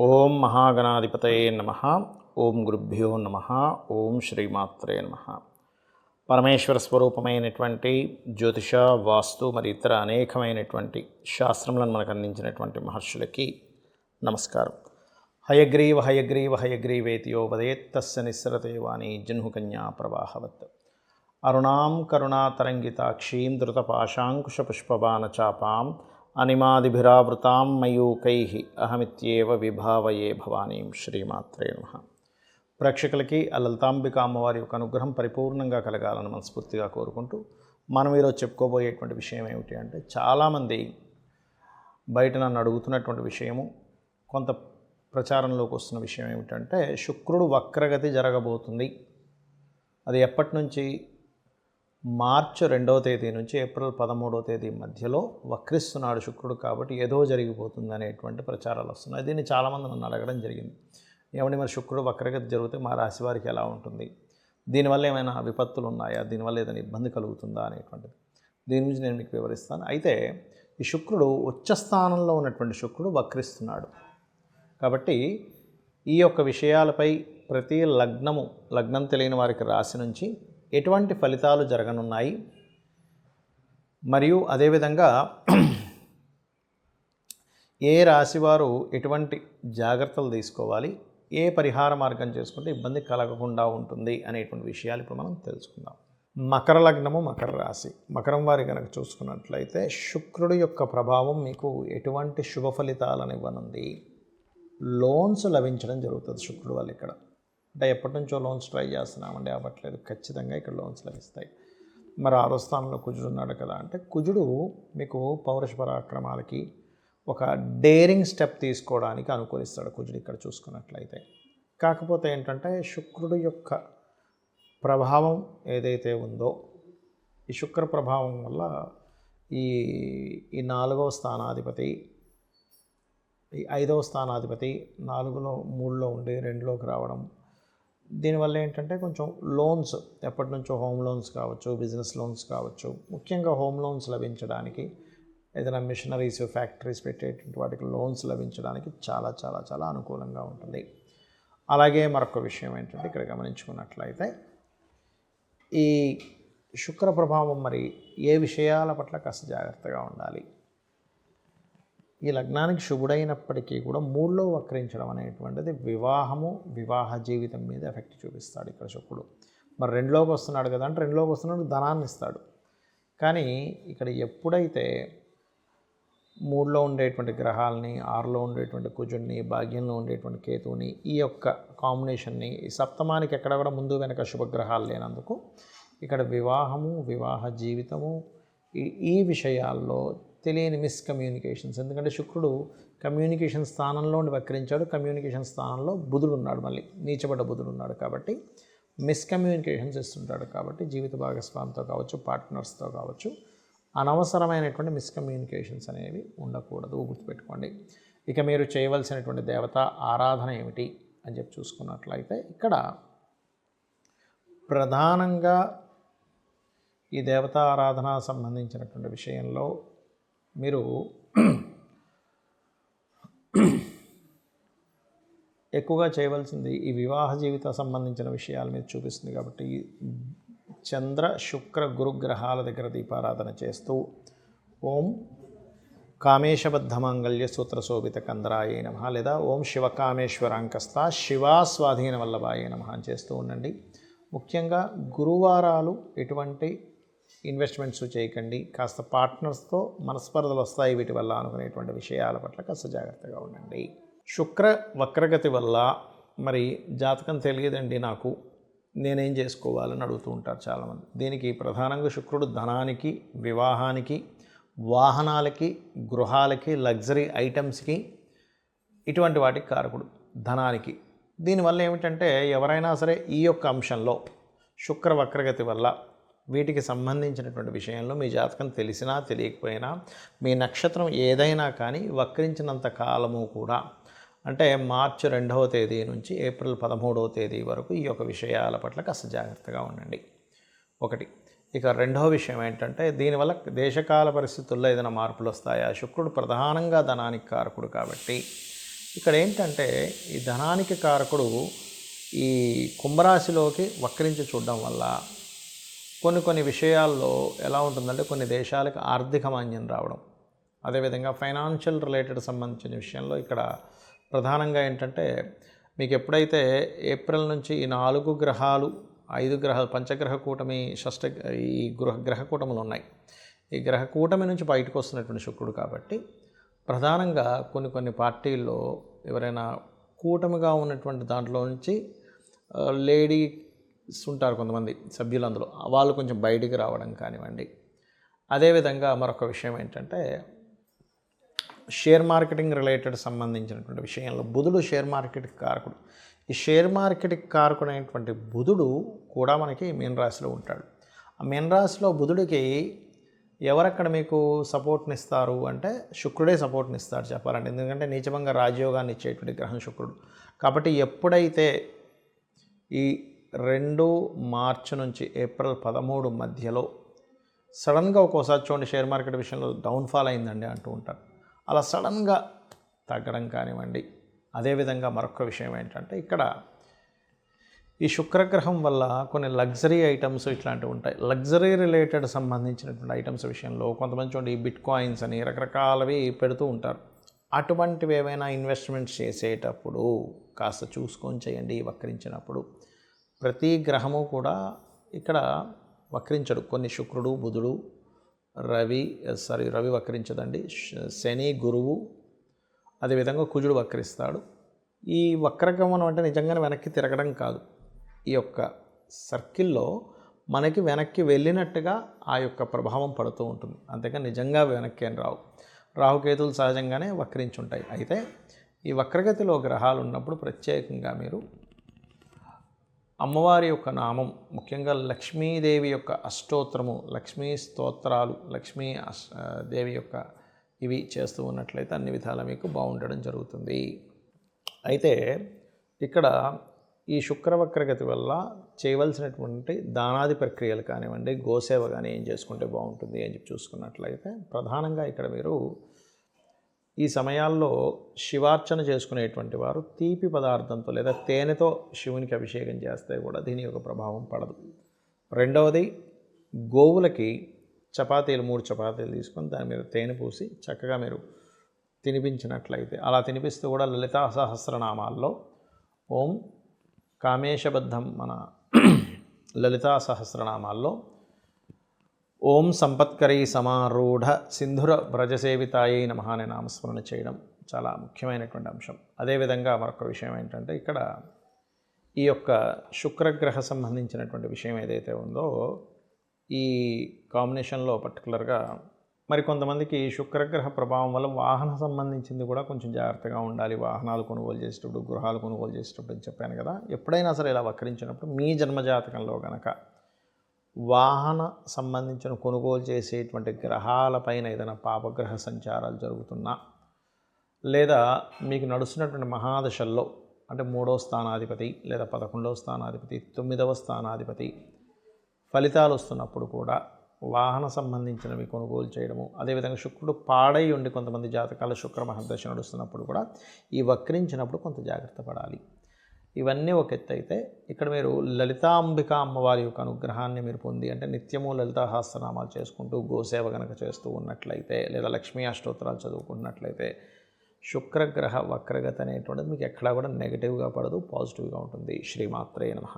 ఓం మహాగణాధిపతయే నమః. ఓం గురుభ్యో నమః. ఓం శ్రీమాత్రే నమః. పరమేశ్వర స్వరూపమైనటువంటి జ్యోతిష, వాస్తు మరి ఇతర అనేకమైనటువంటి శాస్త్రములను మనకు అందించినటువంటి మహర్షులకి నమస్కారం. హయగ్రీవ హయగ్రీవ హయగ్రీవేతియో వదేత్ తస్య నిస్సరతే వాణి జహ్నుకన్యా ప్రవాహవత్. అరుణాం కరుణాతరంగితాక్షీం ధృతపాశాంకుశపుష్పబాణచాపాం అనిమాదిభిరావృతాం మయూకైః అహమిత్యేవ విభావయే భవానీం. శ్రీమాత్రే నమః. ప్రేక్షకులకి ఆ లలితాంబిక అమ్మవారి యొక్క అనుగ్రహం పరిపూర్ణంగా కలగాలని మనస్ఫూర్తిగా కోరుకుంటూ మనం ఈరోజు చెప్పుకోబోయేటువంటి విషయం ఏమిటి అంటే, చాలామంది బయట నన్ను అడుగుతున్నటువంటి విషయము, కొంత ప్రచారంలోకి వస్తున్న విషయం ఏమిటంటే, శుక్రుడు వక్రగతి జరగబోతుంది. అది ఎప్పటి నుంచి? మార్చి 2వ తేదీ నుంచి ఏప్రిల్ 13వ తేదీ మధ్యలో వక్రిస్తున్నాడు శుక్రుడు, కాబట్టి ఏదో జరిగిపోతుంది అనేటువంటి ప్రచారాలు వస్తున్నాయి. దీన్ని చాలామంది నన్ను అడగడం జరిగింది. ఏమండి, మరి శుక్రుడు వక్రగతి జరిగితే మా రాశి వారికి ఎలా ఉంటుంది? దీనివల్ల ఏమైనా విపత్తులు ఉన్నాయా? దీనివల్ల ఏదైనా ఇబ్బంది కలుగుతుందా అనేటువంటిది దీని గురించి నేను మీకు వివరిస్తాను. అయితే ఈ శుక్రుడు ఉచ్చ స్థానంలో ఉన్నటువంటి శుక్రుడు వక్రిస్తున్నాడు కాబట్టి ఈ యొక్క విషయాలపై ప్రతి లగ్నం తెలియని వారికి రాశి నుంచి ఎటువంటి ఫలితాలు జరగనున్నాయి, మరియు అదేవిధంగా ఏ రాశివారు ఎటువంటి జాగ్రత్తలు తీసుకోవాలి, ఏ పరిహార మార్గం చేసుకుంటే ఇబ్బంది కలగకుండా ఉంటుంది అనేటువంటి విషయాలు ఇప్పుడు మనం తెలుసుకుందాం. మకర లగ్నము, మకర రాశి. మకరం వారి కనుక చూసుకున్నట్లయితే శుక్రుడి యొక్క ప్రభావం మీకు ఎటువంటి శుభ ఫలితాలను ఇవ్వనుంది. లోన్స్ లభించడం జరుగుతుంది శుక్రుడు వల్ల. ఇక్కడ అంటే ఎప్పటి నుంచో లోన్స్ ట్రై చేస్తున్నామండి, అవ్వట్లేదు, ఖచ్చితంగా ఇక్కడ లోన్స్ లభిస్తాయి. మరి 6వ స్థానంలో కుజుడు ఉన్నాడు కదా, అంటే కుజుడు మీకు పౌరుష పరాక్రమాలకి ఒక డేరింగ్ స్టెప్ తీసుకోవడానికి అనుకూలిస్తాడు కుజుడు ఇక్కడ చూసుకున్నట్లయితే. కాకపోతే ఏంటంటే శుక్రుడు యొక్క ప్రభావం ఏదైతే ఉందో, ఈ శుక్ర ప్రభావం వల్ల ఈ 4వ స్థానాధిపతి, ఈ 5వ స్థానాధిపతి 4లో 3లో ఉండి 2లోకి రావడం, దీనివల్ల ఏంటంటే కొంచెం లోన్స్, ఎప్పటి నుంచో హోమ్ లోన్స్ కావచ్చు, బిజినెస్ లోన్స్ కావచ్చు, ముఖ్యంగా హోమ్ లోన్స్ లభించడానికి, ఏదైనా మిషనరీస్, ఫ్యాక్టరీస్ పెట్టేటువంటి వాటికి లోన్స్ లభించడానికి చాలా చాలా చాలా అనుకూలంగా ఉంటుంది. అలాగే మరొక విషయం ఏంటంటే, ఇక్కడ గమనించుకున్నట్లయితే ఈ శుక్ర ప్రభావం మరి ఏ విషయాల పట్ల కాస్త జాగ్రత్తగా ఉండాలి. ఈ లగ్నానికి శుభుడైనప్పటికీ కూడా 3లో వక్రించడం అనేటువంటిది వివాహ జీవితం మీద ఎఫెక్ట్ చూపిస్తాడు ఇక్కడ శుక్రుడు. మరి 2లోకి వస్తున్నాడు కదా, అంటే 2లోకి వస్తున్నాడు, ధనాన్ని ఇస్తాడు. కానీ ఇక్కడ ఎప్పుడైతే 3లో ఉండేటువంటి గ్రహాలని, 6లో ఉండేటువంటి కుజుడిని, భాగ్యంలో ఉండేటువంటి కేతువుని, ఈ యొక్క కాంబినేషన్ని, ఈ సప్తమానికి ఎక్కడ కూడా ముందు వెనక శుభగ్రహాలు లేనందుకు ఇక్కడ వివాహ జీవితము, ఈ విషయాల్లో తెలియని మిస్కమ్యూనికేషన్స్. ఎందుకంటే శుక్రుడు కమ్యూనికేషన్ స్థానంలో వక్రించాడు, కమ్యూనికేషన్ స్థానంలో బుధుడు ఉన్నాడు, మళ్ళీ నీచబడ్డ బుధుడు ఉన్నాడు, కాబట్టి మిస్కమ్యూనికేషన్స్ ఇస్తుంటాడు. కాబట్టి జీవిత భాగస్వామితో కావచ్చు, పార్ట్నర్స్తో కావచ్చు, అనవసరమైనటువంటి మిస్కమ్యూనికేషన్స్ అనేవి ఉండకూడదు, గుర్తుపెట్టుకోండి. ఇక మీరు చేయవలసినటువంటి దేవతా ఆరాధన ఏమిటి అని చెప్పి చూసుకున్నట్లయితే, ఇక్కడ ప్రధానంగా ఈ దేవతా ఆరాధన సంబంధించినటువంటి విషయంలో మీరు ఎక్కువగా చేయవలసింది ఈ వివాహ జీవిత సంబంధించిన విషయాల మీద చూపిస్తుంది. కాబట్టి చంద్ర, శుక్ర, గురుగ్రహాల దగ్గర దీపారాధన చేస్తూ ఓం కామేశబద్ధ మాంగళ్య సూత్ర శోభిత కందరాయ నమః, లేదా ఓం శివకామేశ్వరాంకస్త శివాస్వాధీన వల్లభాయ నమః అని చేస్తూ ఉండండి. ముఖ్యంగా గురువారాలు ఎటువంటి ఇన్వెస్ట్మెంట్స్ చేయకండి. కాస్త పార్ట్నర్స్తో మనస్పర్ధలు వస్తాయి వీటి వల్ల అనుకునేటువంటి విషయాల పట్ల కాస్త జాగ్రత్తగా ఉండండి. శుక్ర వక్రగతి వల్ల మరి జాతకం తెలియదండి నాకు, నేనేం చేసుకోవాలని అడుగుతూ ఉంటారు చాలామంది. దీనికి ప్రధానంగా శుక్రుడు ధనానికి, వివాహానికి, వాహనాలకి, గృహాలకి, లగ్జరీ ఐటమ్స్కి, ఇటువంటి వాటికి కారకుడు ధనానికి. దీనివల్ల ఏమిటంటే ఎవరైనా సరే ఈ యొక్క అంశంలో శుక్ర వక్రగతి వల్ల వీటికి సంబంధించినటువంటి విషయంలో మీ జాతకం తెలిసినా తెలియకపోయినా, మీ నక్షత్రం ఏదైనా కానీ వక్రించినంత కాలము కూడా, అంటే మార్చి 2వ తేదీ నుంచి ఏప్రిల్ 13వ తేదీ వరకు ఈ యొక్క విషయాల పట్ల కాస్త జాగ్రత్తగా ఉండండి. ఒకటి. ఇక 2వ విషయం ఏంటంటే, దీనివల్ల దేశకాల పరిస్థితుల్లో ఏదైనా మార్పులు వస్తాయా? శుక్రుడు ప్రధానంగా ధనానికి కారకుడు కాబట్టి ఇక్కడ ఏంటంటే ఈ ధనానికి కారకుడు ఈ కుంభరాశిలోకి వక్రించి చూడడం వల్ల కొన్ని విషయాల్లో ఎలా ఉంటుందంటే కొన్ని దేశాలకు ఆర్థిక మాంద్యం రావడం, అదేవిధంగా ఫైనాన్షియల్ రిలేటెడ్ సంబంధించిన విషయంలో ఇక్కడ ప్రధానంగా ఏంటంటే మీకు ఎప్పుడైతే ఏప్రిల్ నుంచి ఈ 4 గ్రహాలు 5 గ్రహాలు పంచగ్రహ కూటమి ఈ గ్రహ కూటములు ఉన్నాయి. ఈ గ్రహ కూటమి నుంచి బయటకు వస్తున్నటువంటి శుక్రుడు కాబట్టి ప్రధానంగా కొన్ని పార్టీల్లో ఎవరైనా కూటమిగా ఉన్నటువంటి దాంట్లో నుంచి లేడీస్ ఉంటారు కొంతమంది సభ్యులు, అందులో వాళ్ళు కొంచెం బయటికి రావడం కానివ్వండి. అదేవిధంగా మరొక విషయం ఏంటంటే షేర్ మార్కెటింగ్ రిలేటెడ్ సంబంధించినటువంటి విషయంలో బుధుడు షేర్ మార్కెట్కి కారకుడు. ఈ షేర్ మార్కెట్కి కారకుడు అయినటువంటి బుధుడు కూడా మనకి మీన రాశిలో ఉంటాడు. ఆ మీన రాశిలో బుధుడికి ఎవరక్కడ మీకు సపోర్ట్ని ఇస్తారు అంటే శుక్రుడే సపోర్ట్ని ఇస్తాడు చెప్పాలంటే, ఎందుకంటే నీచభంగ రాజయోగాన్ని ఇచ్చేటువంటి గ్రహం శుక్రుడు. కాబట్టి ఎప్పుడైతే ఈ 2 మార్చి నుంచి ఏప్రిల్ 13 మధ్యలో సడన్గా ఒక్కోసారి చూడండి షేర్ మార్కెట్ విషయంలో డౌన్ఫాల్ అయిందండి అంటూ ఉంటారు, అలా సడన్గా తగ్గడం కానివ్వండి. అదేవిధంగా మరొక విషయం ఏంటంటే ఇక్కడ ఈ శుక్రగ్రహం వల్ల కొన్ని లగ్జరీ ఐటమ్స్ ఇట్లాంటివి ఉంటాయి. లగ్జరీ రిలేటెడ్ సంబంధించినటువంటి ఐటమ్స్ విషయంలో కొంతమంది చూడండి ఈ బిట్ కాయిన్స్ అని రకరకాలవి పెడుతూ ఉంటారు. అటువంటివి ఏమైనా ఇన్వెస్ట్మెంట్స్ చేసేటప్పుడు కాస్త చూసుకొని చేయండి. వక్రించినప్పుడు ప్రతి గ్రహము కూడా ఇక్కడ వక్రించడు. కొన్ని శుక్రుడు, బుధుడు, రవి వక్రించదండి, శని, గురువు, అదేవిధంగా కుజుడు వక్రిస్తాడు. ఈ వక్రగమనం అంటే నిజంగానే వెనక్కి తిరగడం కాదు, ఈ యొక్క సర్కిల్లో మనకి వెనక్కి వెళ్ళినట్టుగా ఆ యొక్క ప్రభావం పడుతూ ఉంటుంది, అంతేకాని నిజంగా వెనక్కి అని రావు. రాహుకేతులు సహజంగానే వక్రించుంటాయి. అయితే ఈ వక్రగతిలో గ్రహాలు ఉన్నప్పుడు ప్రత్యేకంగా మీరు అమ్మవారి యొక్క నామం, ముఖ్యంగా లక్ష్మీదేవి యొక్క అష్టోత్తరము, లక్ష్మీ స్తోత్రాలు, దేవి యొక్క ఇవి చేస్తూ ఉన్నట్లయితే అన్ని విధాల మీకు బాగుండడం జరుగుతుంది. అయితే ఇక్కడ ఈ శుక్రవక్రగతి వల్ల చేయవలసినటువంటి దానాది ప్రక్రియలు కానివ్వండి, గోసేవ కానీ ఏం చేసుకుంటే బాగుంటుంది అని చెప్పి చూసుకున్నట్లయితే ప్రధానంగా ఇక్కడ మీరు ఈ సమయాల్లో శివార్చన చేసుకునేటువంటి వారు తీపి పదార్థంతో లేదా తేనెతో శివునికి అభిషేకం చేస్తే కూడా దీని యొక్క ప్రభావం పడదు. రెండవది, గోవులకి 3 చపాతీలు తీసుకొని దాని మీద తేనె పూసి చక్కగా మీరు తినిపించినట్లయితే, అలా తినిపిస్తూ కూడా లలితా సహస్రనామాల్లో ఓం కామేశబద్ధం మన లలితా సహస్రనామాల్లో ఓం సంపత్కరీ సమారూఢ సింధుర వ్రజసేవితాయై నమః అనే నామస్మరణ చేయడం చాలా ముఖ్యమైనటువంటి అంశం. అదేవిధంగా మరొక విషయం ఏంటంటే ఇక్కడ ఈ యొక్క శుక్రగ్రహ సంబంధించినటువంటి విషయం ఏదైతే ఉందో ఈ కాంబినేషన్లో పర్టికులర్గా మరికొంతమందికి శుక్రగ్రహ ప్రభావం వల్ల వాహన సంబంధించింది కూడా కొంచెం జాగ్రత్తగా ఉండాలి. వాహనాలు కొనుగోలు చేసేటప్పుడు, గృహాలు కొనుగోలు చేసేటప్పుడు అని చెప్పాను కదా. ఎప్పుడైనా సరే ఇలా వక్రించినప్పుడు మీ జన్మజాతకంలో కనుక వాహన సంబంధించిన కొనుగోలు చేసేటువంటి గ్రహాలపైన ఏదైనా పాపగ్రహ సంచారాలు జరుగుతున్నా, లేదా మీకు నడుస్తున్నటువంటి మహాదశల్లో అంటే 3వ స్థానాధిపతి లేదా 11వ స్థానాధిపతి, 9వ స్థానాధిపతి ఫలితాలు వస్తున్నప్పుడు కూడా వాహన సంబంధించినవి కొనుగోలు చేయడము, అదేవిధంగా శుక్రుడు పాడై ఉండి కొంతమంది జాతకాల శుక్ర మహర్దశ నడుస్తున్నప్పుడు కూడా ఈ వక్రించినప్పుడు కొంత జాగ్రత్త పడాలి. ఇవన్నీ ఒక ఎత్తు అయితే ఇక్కడ మీరు లలితాంబిక అమ్మవారి యొక్క అనుగ్రహాన్ని మీరు పొంది అంటే నిత్యము లలితా సహస్రనామాలు చేసుకుంటూ గోసేవ కనుక చేస్తూ ఉన్నట్లయితే లేదా లక్ష్మీ అష్టోత్తరాలు చదువుకున్నట్లయితే శుక్రగ్రహ వక్రగతి అనేటువంటిది మీకు ఎక్కడా కూడా నెగిటివ్గా పడదు, పాజిటివ్గా ఉంటుంది. శ్రీమాత్రే నమః.